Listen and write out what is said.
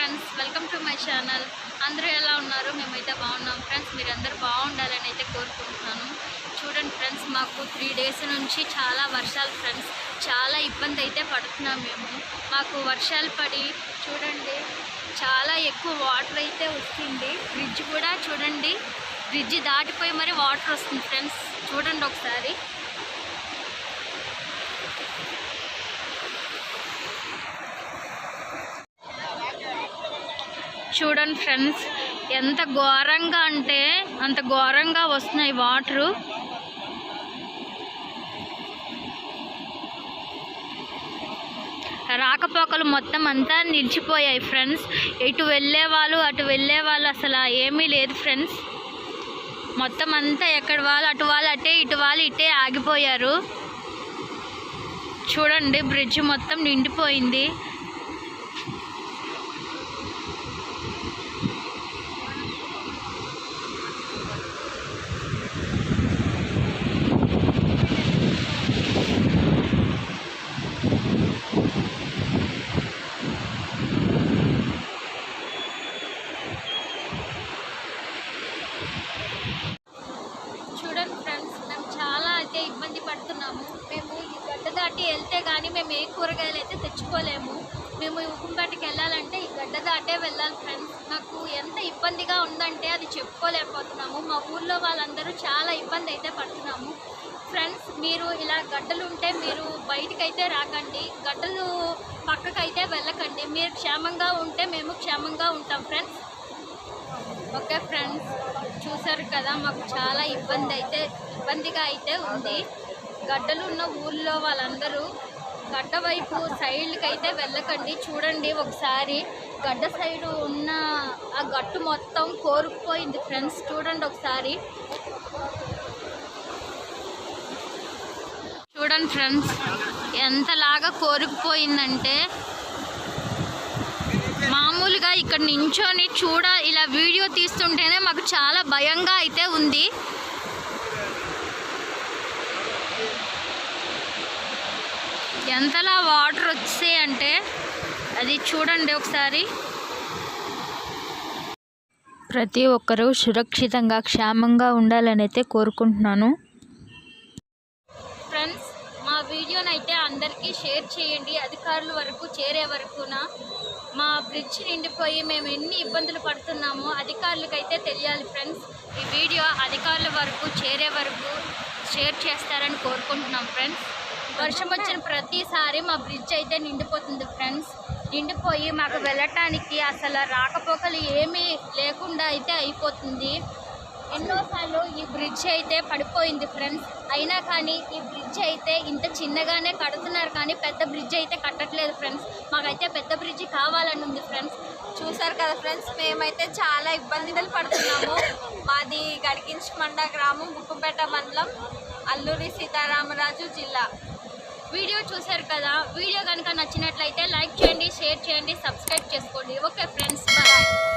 Friends, welcome to my channel. అందరూ ఎలా ఉన్నారు? మేమైతే బాగున్నాం ఫ్రెండ్స్. మీరందరూ బాగుండాలని అయితే కోరుకుంటున్నాను. చూడండి ఫ్రెండ్స్, మాకు 3 డేస్ నుంచి చాలా వర్షాలు ఫ్రెండ్స్. చాలా ఇబ్బంది అయితే పడుతున్నాం మేము. మాకు వర్షాలు పడి చూడండి చాలా ఎక్కువ వాటర్ అయితే వస్తుంది. బ్రిడ్జ్ కూడా చూడండి, బ్రిడ్జ్ దాటిపోయి మరి వాటర్ వస్తుంది ఫ్రెండ్స్. చూడండి ఒకసారి. చూడండి ఫ్రెండ్స్, ఎంత ఘోరంగా అంటే అంత ఘోరంగా వస్తున్నాయి వాటరు. రాకపోకలు మొత్తం అంతా నిలిచిపోయాయి ఫ్రెండ్స్. ఇటు వెళ్ళేవాళ్ళు అటు వెళ్ళేవాళ్ళు అసలు ఏమీ లేదు ఫ్రెండ్స్. మొత్తం అంతా ఎక్కడ వాళ్ళు అటు వాళ్ళు అటే, ఇటు వాళ్ళు ఇటే ఆగిపోయారు. చూడండి, బ్రిడ్జ్ మొత్తం నిండిపోయింది. చూడండి ఫ్రెండ్స్, మేము చాలా అయితే ఇబ్బంది పడుతున్నాము. మేము ఈ గడ్డ దాటి వెళ్తే కానీ మేము ఏ కూరగాయలు అయితే తెచ్చుకోలేము. మేము ఉక్కుంపేటకి వెళ్ళాలంటే ఈ గడ్డ దాటే వెళ్ళాలి ఫ్రెండ్స్. నాకు ఎంత ఇబ్బందిగా ఉందంటే అది చెప్పుకోలేకపోతున్నాము. మా ఊళ్ళో వాళ్ళందరూ చాలా ఇబ్బంది అయితే పడుతున్నాము ఫ్రెండ్స్. మీరు ఇలా గడ్డలు ఉంటే మీరు బయటకైతే రాకండి, గడ్డలు పక్కకైతే వెళ్ళకండి. మీరు క్షేమంగా ఉంటే మేము క్షేమంగా ఉంటాం ఫ్రెండ్స్. ఓకే ఫ్రెండ్స్, చూసారు కదా, మాకు చాలా ఇబ్బందిగా అయితే ఉంది. గడ్డలు ఉన్న ఊళ్ళో వాళ్ళందరూ గడ్డ వైపు సైడ్కి అయితే వెళ్ళకండి. చూడండి ఒకసారి, గడ్డ సైడు ఉన్న ఆ గట్టు మొత్తం కోరుకుపోయింది ఫ్రెండ్స్. చూడండి ఒకసారి. చూడండి ఫ్రెండ్స్, ఎంతలాగా కోరుకుపోయిందంటే మామూలుగా ఇక్కడ నించొని ఇలా వీడియో తీస్తుంటేనే మాకు చాలా భయంగా అయితే ఉంది. ఎంతలా వాటర్ వచ్చాయంటే అది చూడండి ఒకసారి. ప్రతి ఒక్కరూ సురక్షితంగా క్షేమంగా ఉండాలని అయితే కోరుకుంటున్నాను ఫ్రెండ్స్. మా వీడియోనైతే అందరికీ షేర్ చేయండి, అధికారుల వరకు చేరే వరకున. మా బ్రిడ్జ్ నిండిపోయి మేము ఎన్ని ఇబ్బందులు పడుతున్నామో అధికారులకైతే తెలియాలి ఫ్రెండ్స్. ఈ వీడియో అధికారుల వరకు చేరే వరకు షేర్ చేస్తారని కోరుకుంటున్నాం ఫ్రెండ్స్. వర్షం వచ్చిన ప్రతిసారి మా బ్రిడ్జ్ అయితే నిండిపోతుంది ఫ్రెండ్స్. నిండిపోయి మాకు వెళ్ళటానికి అసలు రాకపోకలు ఏమీ లేకుండా అయితే అయిపోతుంది. ఎన్నోసార్లు ఈ బ్రిడ్జ్ అయితే పడిపోయింది ఫ్రెండ్స్. అయినా కానీ ఈ బ్రిడ్జ్ అయితే ఇంత చిన్నగానే కడుతున్నారు కానీ పెద్ద బ్రిడ్జ్ అయితే కట్టట్లేదు ఫ్రెండ్స్. మాకైతే పెద్ద బ్రిడ్జ్ కావాలని ఉంది ఫ్రెండ్స్. చూసారు కదా ఫ్రెండ్స్, మేమైతే చాలా ఇబ్బందులు పడుతున్నాము. మాది గడికించమండ గ్రామం, ఉక్కుంపేట మండలం, అల్లూరి సీతారామరాజు జిల్లా. వీడియో చూసారు కదా, వీడియో కనుక నచ్చినట్లయితే లైక్ చేయండి, షేర్ చేయండి, సబ్స్క్రైబ్ చేసుకోండి. Okay friends, bye.